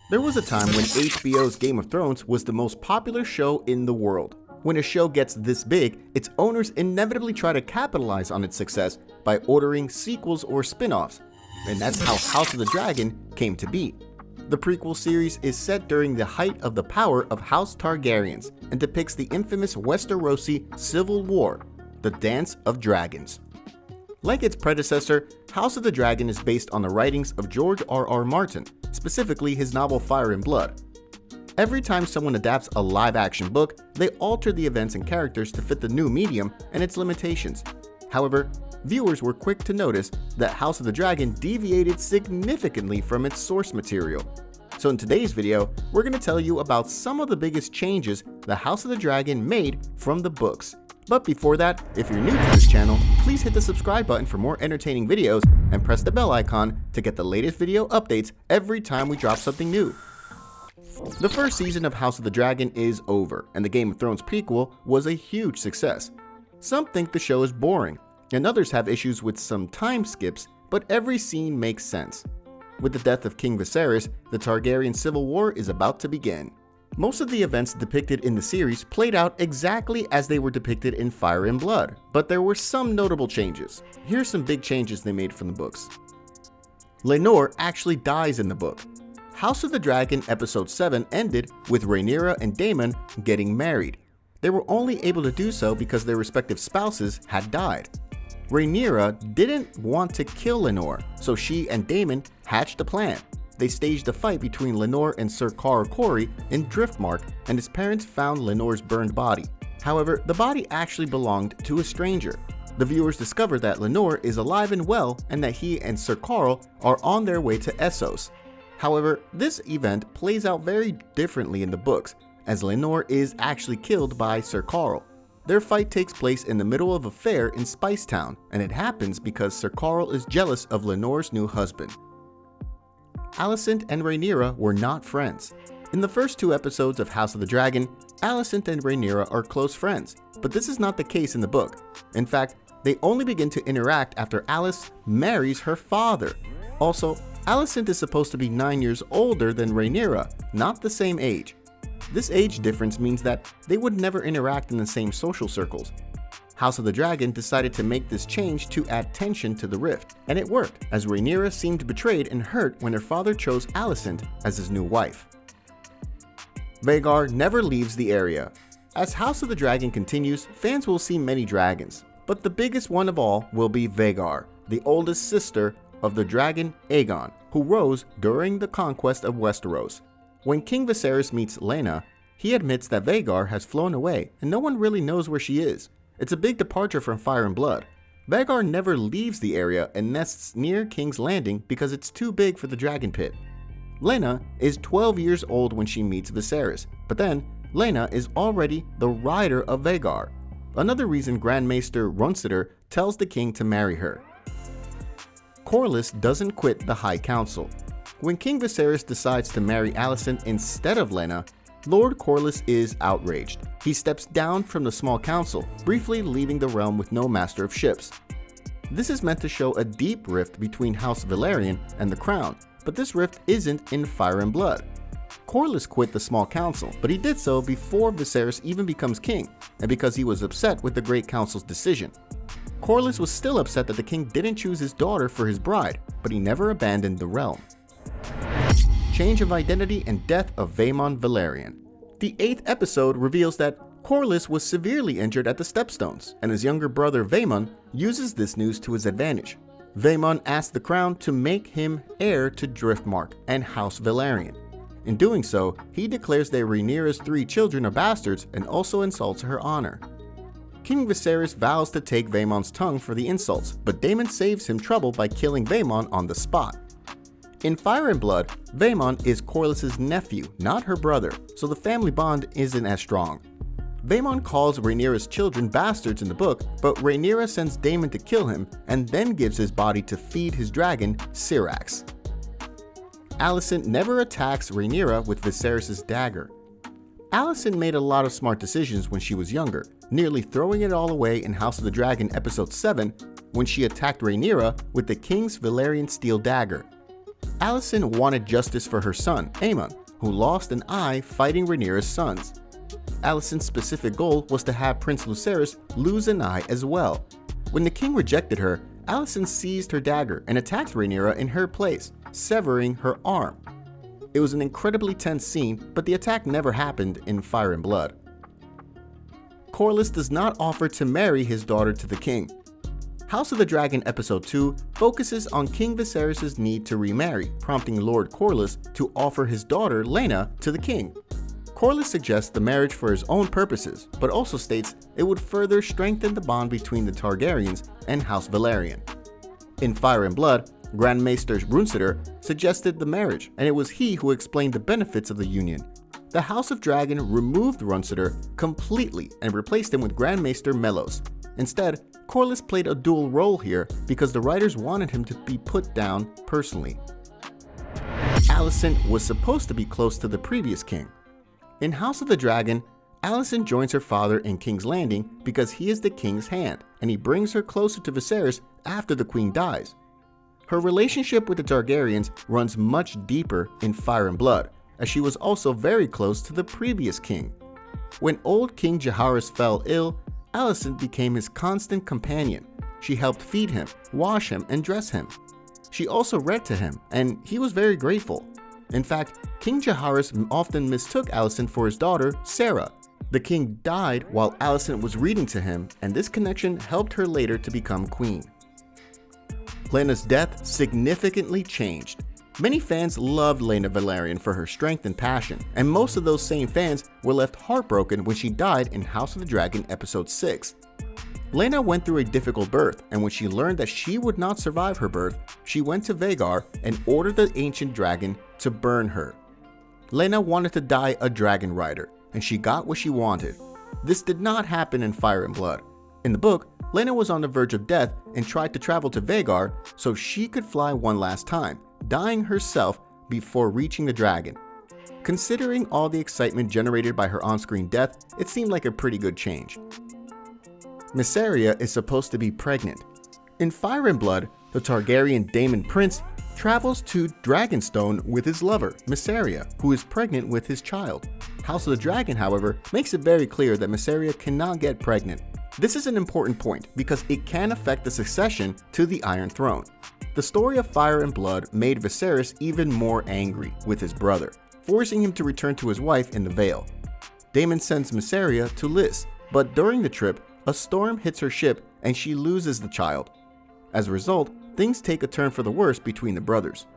There was a time when HBO's Game of Thrones was the most popular show in the world. When a show gets this big, its owners inevitably try to capitalize on its success by ordering sequels or spin-offs, and that's how House of the Dragon came to be. The prequel series is set during the height of the power of House Targaryens and depicts the infamous Westerosi Civil War, the Dance of Dragons. Like its predecessor, House of the Dragon is based on the writings of George R.R. Martin, specifically his novel Fire and Blood. Every time someone adapts a live-action book, they alter the events and characters to fit the new medium and its limitations. However, viewers were quick to notice that House of the Dragon deviated significantly from its source material. So in today's video, we're going to tell you about some of the biggest changes the House of the Dragon made from the books. But before that, if you're new to this channel, please hit the subscribe button for more entertaining videos and press the bell icon to get the latest video updates every time we drop something new. The first season of House of the Dragon is over, and the Game of Thrones prequel was a huge success. Some think the show is boring, and others have issues with some time skips, but every scene makes sense. With the death of King Viserys, the Targaryen Civil War is about to begin. Most of the events depicted in the series played out exactly as they were depicted in Fire and Blood, but there were some notable changes. Here's some big changes they made from the books. Lenore actually dies in the book. House of the Dragon Episode 7 ended with Rhaenyra and Daemon getting married. They were only able to do so because their respective spouses had died. Rhaenyra didn't want to kill Lenore, so she and Daemon hatched a plan. They staged a fight between Lenore and Sir Carl Corey in Driftmark, and his parents found Lenore's burned body. However, the body actually belonged to a stranger. The viewers discovered that Lenore is alive and well, and that he and Sir Carl are on their way to Essos. However, this event plays out very differently in the books, as Lenore is actually killed by Sir Carl. Their fight takes place in the middle of a fair in Spicetown, and it happens because Sir Carl is jealous of Lenore's new husband. Allison and Rheanyra were not friends. In the first two episodes of House of the Dragon, Allison and Rheanyra are close friends, but this is not the case in the book. In fact, they only begin to interact after Alice marries her father. Also, Allison is supposed to be 9 years older than Rheanyra, not the same age. This age difference means that they would never interact in the same social circles. House of the Dragon decided to make this change to add tension to the rift, and it worked, as Rhaenyra seemed betrayed and hurt when her father chose Allison as his new wife. Vegar never leaves the area. As House of the Dragon continues, fans will see many dragons, but the biggest one of all will be Vegar, the oldest sister of the dragon Aegon, who rose during the conquest of Westeros. When King Viserys meets Laena, he admits that Vegar has flown away and no one really knows where she is. It's a big departure from Fire and Blood. Vegar never leaves the area and nests near King's Landing because it's too big for the dragon pit. Laena is 12 years old when she meets Viserys, but then Laena is already the rider of Vegar. Another reason Grand Maester Ronsider tells the king to marry her. Corliss doesn't quit the High Council. When King Viserys decides to marry Allison instead of Laena, Lord Corliss is outraged. He steps down from the small council, briefly leaving the realm with no master of ships. This is meant to show a deep rift between House Velaryon and the crown, but this rift isn't in Fire and Blood. Corliss quit the small council, but he did so before Viserys even becomes king, and because he was upset with the Great Council's decision. Corliss was still upset that the king didn't choose his daughter for his bride, but he never abandoned the realm. Change of identity and death of Vaemon Velaryon. The 8th episode reveals that Corliss was severely injured at the Stepstones, and his younger brother Vaemon uses this news to his advantage. Vaemon asks the crown to make him heir to Driftmark and House Velaryon. In doing so, he declares that Rhaenyra's 3 children are bastards and also insults her honor. King Viserys vows to take Vaemon's tongue for the insults, but Daemon saves him trouble by killing Vaemon on the spot. In Fire and Blood, Vaemon is Corliss's nephew, not her brother, so the family bond isn't as strong. Vaemon calls Rhaenyra's children bastards in the book, but Rhaenyra sends Daemon to kill him and then gives his body to feed his dragon, Syrax. Allison never attacks Rhaenyra with Viserys' dagger. Allison made a lot of smart decisions when she was younger, nearly throwing it all away in House of the Dragon Episode 7 when she attacked Rhaenyra with the King's Valyrian steel dagger. Allison wanted justice for her son, Aemon, who lost an eye fighting Rhaenyra's sons. Allison's specific goal was to have Prince Lucerys lose an eye as well. When the king rejected her, Allison seized her dagger and attacked Rhaenyra in her place, severing her arm. It was an incredibly tense scene, but the attack never happened in Fire and Blood. Corliss does not offer to marry his daughter to the king. House of the Dragon Episode 2 focuses on King Viserys' need to remarry, prompting Lord Corliss to offer his daughter Laena to the king. Corliss suggests the marriage for his own purposes, but also states it would further strengthen the bond between the Targaryens and House Velaryon. In Fire and Blood, Grand Maester Brunsitter suggested the marriage, and it was he who explained the benefits of the union. The House of Dragon removed Brunsitter completely and replaced him with Grand Maester Mellos. Instead, Corliss played a dual role here because the writers wanted him to be put down personally. Alicent was supposed to be close to the previous king. In House of the Dragon, Alicent joins her father in King's Landing because he is the king's hand, and he brings her closer to Viserys after the queen dies. Her relationship with the Targaryens runs much deeper in Fire and Blood, as she was also very close to the previous king. When old King Jaehaerys fell ill, Alicent became his constant companion. She helped feed him, wash him, and dress him. She also read to him, and he was very grateful. In fact, King Jaehaerys often mistook Alicent for his daughter, Sarah. The king died while Alicent was reading to him, and this connection helped her later to become queen. Laena's death significantly changed. Many fans loved Laena Velaryon for her strength and passion, and most of those same fans were left heartbroken when she died in House of the Dragon Episode 6. Laena went through a difficult birth, and when she learned that she would not survive her birth, she went to Vegar and ordered the ancient dragon to burn her. Laena wanted to die a dragon rider, and she got what she wanted. This did not happen in Fire and Blood. In the book, Laena was on the verge of death and tried to travel to Vegar so she could fly one last time, dying herself before reaching the dragon. Considering all the excitement generated by her on-screen death, it seemed like a pretty good change. Missaria is supposed to be pregnant. In Fire and Blood, the Targaryen Daemon Prince travels to Dragonstone with his lover, Missaria, who is pregnant with his child. House of the Dragon, however, makes it very clear that Missaria cannot get pregnant. This is an important point because it can affect the succession to the Iron Throne. The story of Fire and Blood made Viserys even more angry with his brother, forcing him to return to his wife in the Vale. Daemon sends Missaria to Lys, but during the trip, a storm hits her ship and she loses the child. As a result, things take a turn for the worse between the brothers.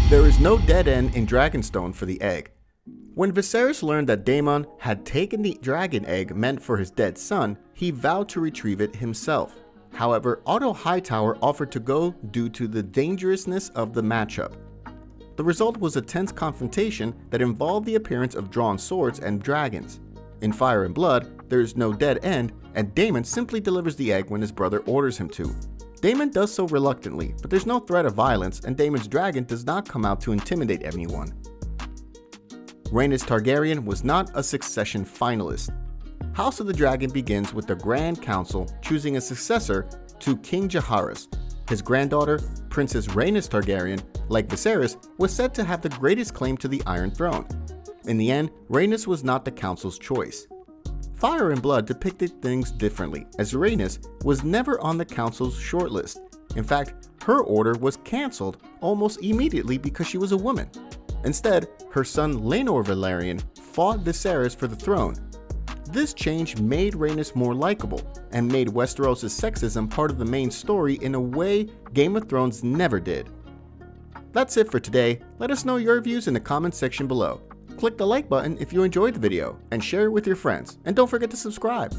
There is no dead end in Dragonstone for the egg. When Viserys learned that Daemon had taken the dragon egg meant for his dead son, he vowed to retrieve it himself. However, Otto Hightower offered to go due to the dangerousness of the matchup. The result was a tense confrontation that involved the appearance of drawn swords and dragons. In Fire and Blood, there is no dead end, and Daemon simply delivers the egg when his brother orders him to. Daemon does so reluctantly, but there's no threat of violence, and Daemon's dragon does not come out to intimidate anyone. Rhaenys Targaryen was not a succession finalist. House of the Dragon begins with the Grand Council choosing a successor to King Jaehaerys. His granddaughter, Princess Rhaenys Targaryen, like Viserys, was said to have the greatest claim to the Iron Throne. In the end, Rhaenys was not the council's choice. Fire and Blood depicted things differently, as Rhaenys was never on the council's shortlist. In fact, her order was cancelled almost immediately because she was a woman. Instead, her son Lenore Velaryon fought Viserys for the throne. This change made Rhaenys more likable and made Westeros' sexism part of the main story in a way Game of Thrones never did. That's it for today. Let us know your views in the comments section below. Click the like button if you enjoyed the video and share it with your friends, and don't forget to subscribe.